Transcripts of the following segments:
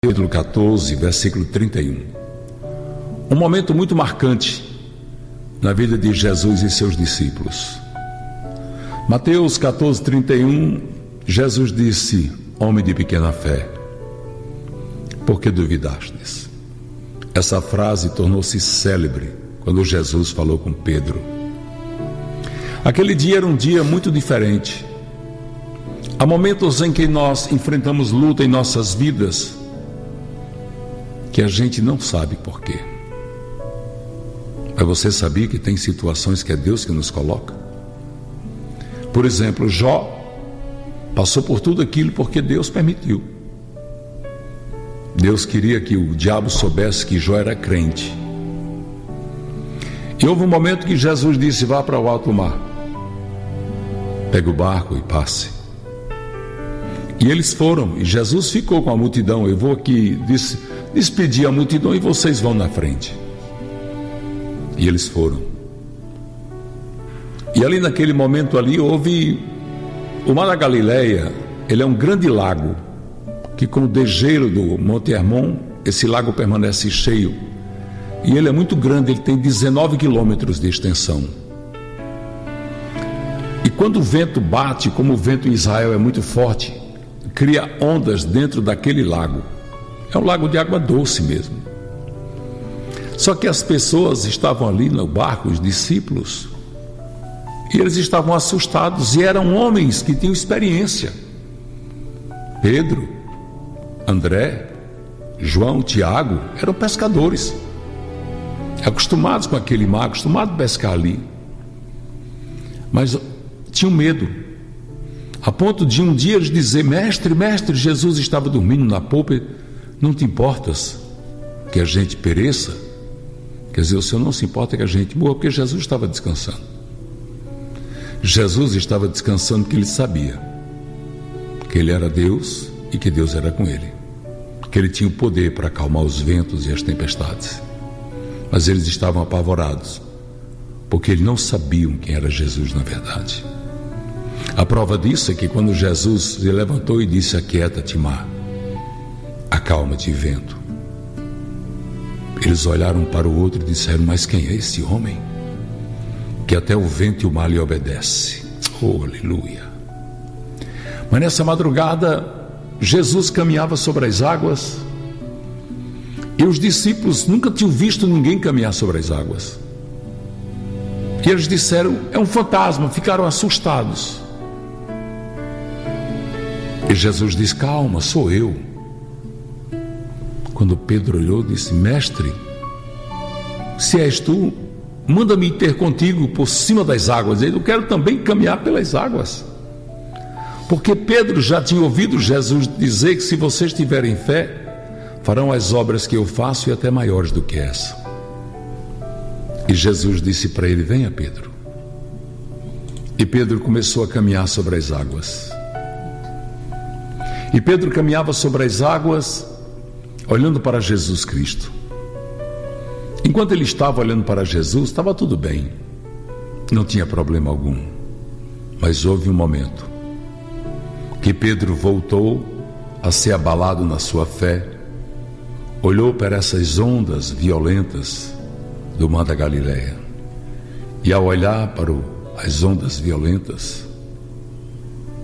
Capítulo 14, versículo 31. Um momento muito marcante na vida de Jesus e seus discípulos. Mateus 14, 31, Jesus disse: homem de pequena fé, por que duvidastes? Essa frase tornou-se célebre quando Jesus falou com Pedro. Aquele dia era um dia muito diferente. Há momentos em que nós enfrentamos luta em nossas vidas que a gente não sabe por quê. Mas você sabia que tem situações que é Deus que nos coloca? Por exemplo, Jó passou por tudo aquilo porque Deus permitiu. Deus queria que o diabo soubesse que Jó era crente. E houve um momento que Jesus disse: vá para o alto mar, pegue o barco e passe. E eles foram, e Jesus ficou com a multidão. Eu vou aqui despedir a multidão e vocês vão na frente. E eles foram. E ali naquele momento ali houve o Mar da Galileia. Ele é um grande lago que, com o degelo do Monte Hermon, esse lago permanece cheio. E ele é muito grande, ele tem 19 quilômetros de extensão. E quando o vento bate, como o vento em Israel é muito forte, cria ondas dentro daquele lago. É um lago de água doce mesmo. Só que as pessoas estavam ali no barco, os discípulos, e eles estavam assustados, e eram homens que tinham experiência. Pedro, André, João, Tiago, eram pescadores, acostumados com aquele mar, acostumados a pescar ali. Mas tinham medo, a ponto de um dia eles dizer: mestre, Jesus estava dormindo na polpa, não te importas que a gente pereça? Quer dizer, o Senhor não se importa que a gente morra, porque Jesus estava descansando. Jesus estava descansando porque ele sabia que ele era Deus e que Deus era com ele, que ele tinha o poder para acalmar os ventos e as tempestades. Mas eles estavam apavorados, porque eles não sabiam quem era Jesus na verdade. A prova disso é que quando Jesus se levantou e disse: aquieta-te, mar, acalma-te, vento, eles olharam para o outro e disseram: mas quem é esse homem que até o vento e o mar lhe obedece? Oh, aleluia! Mas nessa madrugada Jesus caminhava sobre as águas, e os discípulos nunca tinham visto ninguém caminhar sobre as águas. E eles disseram: é um fantasma. Ficaram assustados. E Jesus disse: calma, sou eu. Quando Pedro olhou, disse: mestre, se és tu, manda-me ter contigo por cima das águas. Eu quero também caminhar pelas águas. Porque Pedro já tinha ouvido Jesus dizer que se vocês tiverem fé, farão as obras que eu faço e até maiores do que essa. E Jesus disse para ele: venha, Pedro. E Pedro começou a caminhar sobre as águas. E Pedro caminhava sobre as águas, olhando para Jesus Cristo. Enquanto ele estava olhando para Jesus, estava tudo bem, não tinha problema algum. Mas houve um momento que Pedro voltou a ser abalado na sua fé, olhou para essas ondas violentas do Mar da Galileia, e ao olhar para as ondas violentas,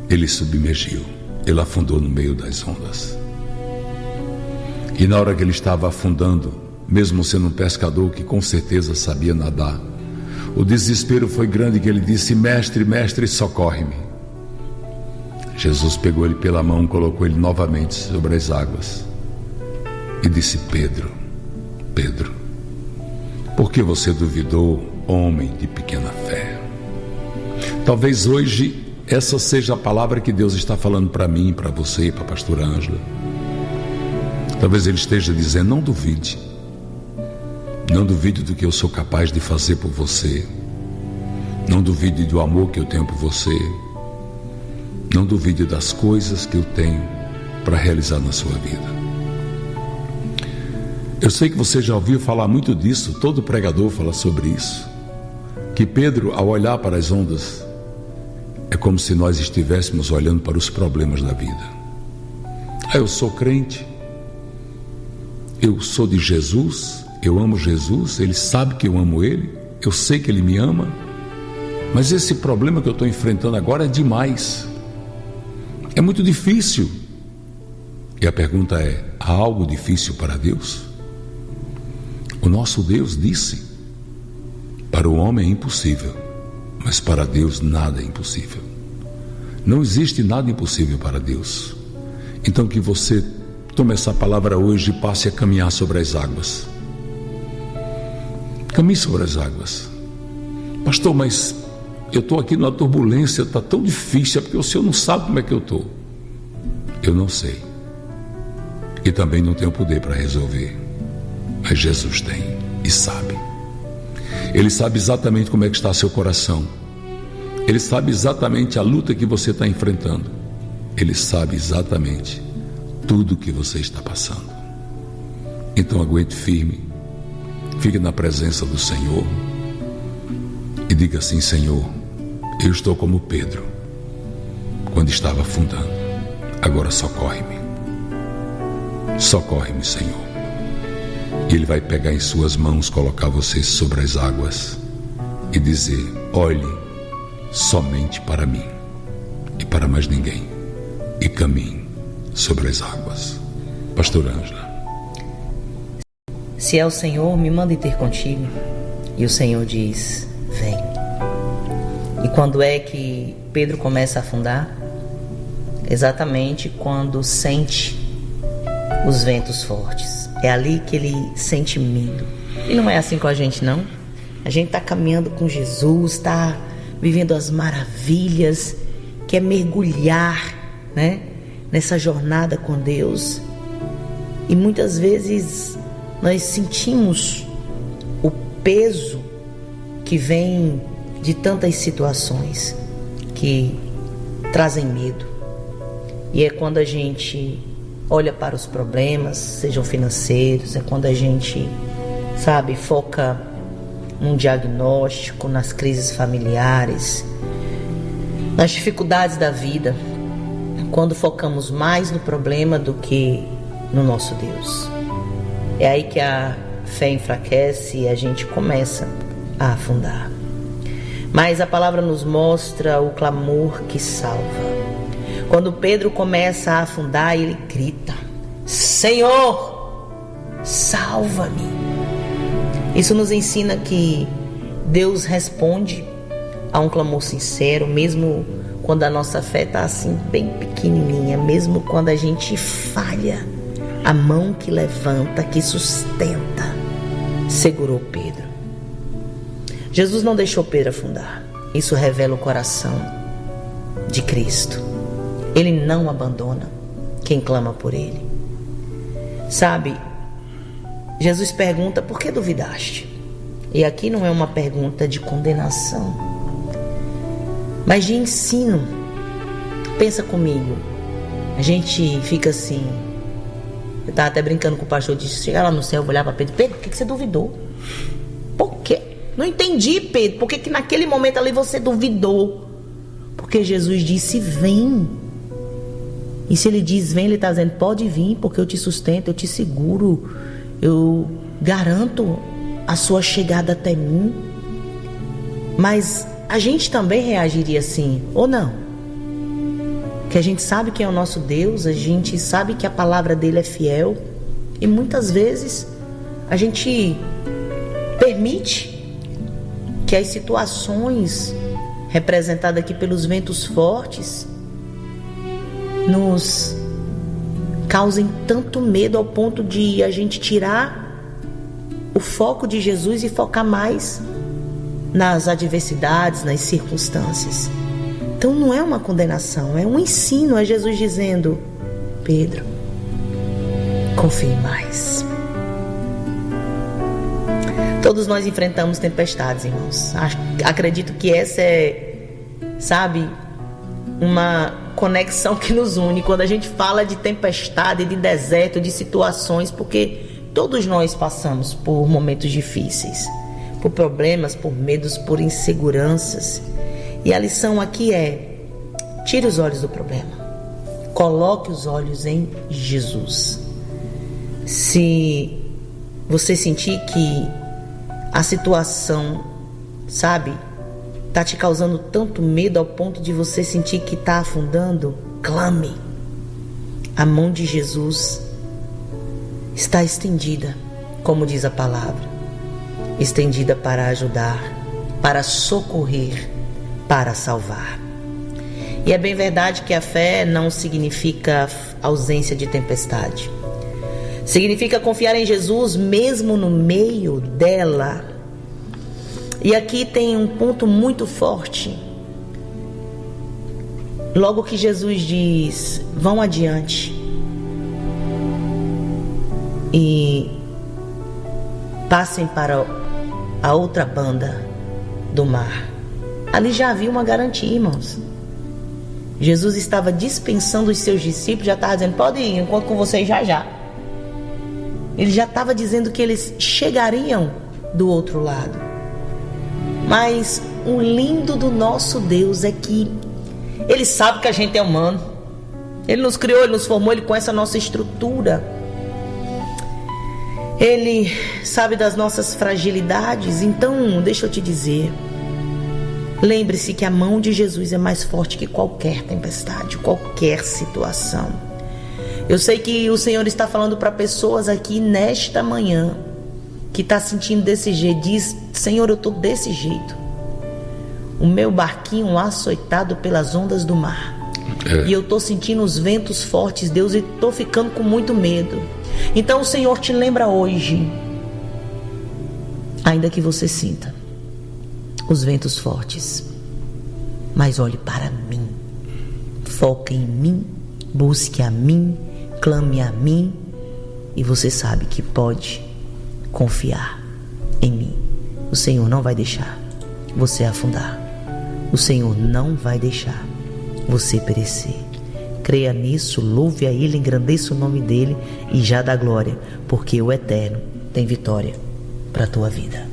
ele submergiu, ele afundou no meio das ondas. E na hora que ele estava afundando, mesmo sendo um pescador que com certeza sabia nadar, o desespero foi grande, que ele disse: mestre, socorre-me. Jesus pegou ele pela mão, colocou ele novamente sobre as águas e disse: Pedro, por que você duvidou, homem de pequena fé? Talvez hoje essa seja a palavra que Deus está falando para mim, para você e para a pastora Ângela. Talvez Ele esteja dizendo: não duvide do que eu sou capaz de fazer por você, não duvide do amor que eu tenho por você, não duvide das coisas que eu tenho para realizar na sua vida. Eu sei que você já ouviu falar muito disso, todo pregador fala sobre isso, que Pedro, ao olhar para as ondas, é como se nós estivéssemos olhando para os problemas da vida. Eu sou crente, eu sou de Jesus, eu amo Jesus, Ele sabe que eu amo Ele, eu sei que Ele me ama, mas esse problema que eu estou enfrentando agora é demais, é muito difícil. E a pergunta é: há algo difícil para Deus? O nosso Deus disse: para o homem é impossível, mas para Deus nada é impossível. Não existe nada impossível para Deus. Então que você tome essa palavra hoje e passe a caminhar sobre as águas. Caminhe sobre as águas. Pastor, mas eu estou aqui numa turbulência, está tão difícil, é porque o Senhor não sabe como é que eu estou. Eu não sei. E também não tenho poder para resolver. Mas Jesus tem e sabe. Ele sabe exatamente como é que está seu coração. Ele sabe exatamente a luta que você está enfrentando. Ele sabe exatamente tudo que você está passando. Então aguente firme, fique na presença do Senhor e diga assim: Senhor, eu estou como Pedro quando estava afundando, agora socorre-me, Senhor. E Ele vai pegar em suas mãos, colocar você sobre as águas e dizer: olhe somente para mim e para mais ninguém, e caminhe sobre as águas. Pastor Ângela. Se é o Senhor, me manda ir ter contigo. E o Senhor diz: vem. E quando é que Pedro começa a afundar? Exatamente quando sente os ventos fortes. É ali que ele sente medo. E não é assim com a gente, não. A gente está caminhando com Jesus, está vivendo as maravilhas, quer mergulhar, né, nessa jornada com Deus. E muitas vezes nós sentimos o peso que vem de tantas situações que trazem medo. E é quando a gente olha para os problemas, sejam financeiros, é quando a gente, foca num diagnóstico, nas crises familiares, nas dificuldades da vida, quando focamos mais no problema do que no nosso Deus. É aí que a fé enfraquece e a gente começa a afundar. Mas a palavra nos mostra o clamor que salva. Quando Pedro começa a afundar, ele grita: Senhor, salva-me. Isso nos ensina que Deus responde a um clamor sincero, mesmo quando a nossa fé está assim bem pequenininha, mesmo quando a gente falha. A mão que levanta, que sustenta, segurou Pedro. Jesus não deixou Pedro afundar. Isso revela o coração de Cristo. Ele não abandona quem clama por Ele. Jesus pergunta: por que duvidaste? E aqui não é uma pergunta de condenação, mas de ensino. Pensa comigo. A gente fica assim. Eu estava até brincando com o pastor, disse: chegar lá no céu, eu vou olhar para Pedro: Pedro, por que você duvidou? Por quê? Não entendi, Pedro. Por que naquele momento ali você duvidou? Porque Jesus disse: vem. E se Ele diz vem, Ele está dizendo: pode vir, porque eu te sustento, eu te seguro, eu garanto a sua chegada até mim. Mas a gente também reagiria assim, ou não? Que a gente sabe quem é o nosso Deus, a gente sabe que a palavra dele é fiel, e muitas vezes a gente permite que as situações representadas aqui pelos ventos fortes nos causem tanto medo ao ponto de a gente tirar o foco de Jesus e focar mais nas adversidades, nas circunstâncias. Então não é uma condenação, é um ensino, é Jesus dizendo: Pedro, confie mais. Todos nós enfrentamos tempestades, irmãos. Acredito que essa é, uma conexão que nos une quando a gente fala de tempestade, de deserto, de situações, porque todos nós passamos por momentos difíceis, por problemas, por medos, por inseguranças. E a lição aqui é: tire os olhos do problema, coloque os olhos em Jesus. Se você sentir que a situação, sabe, tá te causando tanto medo ao ponto de você sentir que tá afundando, clame. A mão de Jesus está estendida, como diz a palavra, estendida para ajudar, para socorrer, para salvar. E é bem verdade que a fé não significa ausência de tempestade. Significa confiar em Jesus mesmo no meio dela. E aqui tem um ponto muito forte. Logo que Jesus diz: vão adiante e passem para a outra banda do mar. Ali já havia uma garantia, irmãos. Jesus estava dispensando os seus discípulos, já estava dizendo: pode ir, eu encontro com vocês já. Ele já estava dizendo que eles chegariam do outro lado. Mas o lindo do nosso Deus é que Ele sabe que a gente é humano. Ele nos criou, Ele nos formou, Ele conhece a nossa estrutura. Ele sabe das nossas fragilidades. Então, deixa eu te dizer, lembre-se que a mão de Jesus é mais forte que qualquer tempestade, qualquer situação. Eu sei que o Senhor está falando para pessoas aqui nesta manhã que está sentindo desse jeito. Diz: Senhor, eu estou desse jeito. O meu barquinho açoitado pelas ondas do mar. E eu estou sentindo os ventos fortes, Deus, e estou ficando com muito medo. Então o Senhor te lembra hoje, ainda que você sinta os ventos fortes, mas olhe para mim, foque em mim, busque a mim, clame a mim, e você sabe que pode confiar em mim. O Senhor não vai deixar você afundar. O Senhor não vai deixar você perecer. Creia nisso, louve a Ele, engrandeça o nome dEle e já dá glória, porque o Eterno tem vitória para a tua vida.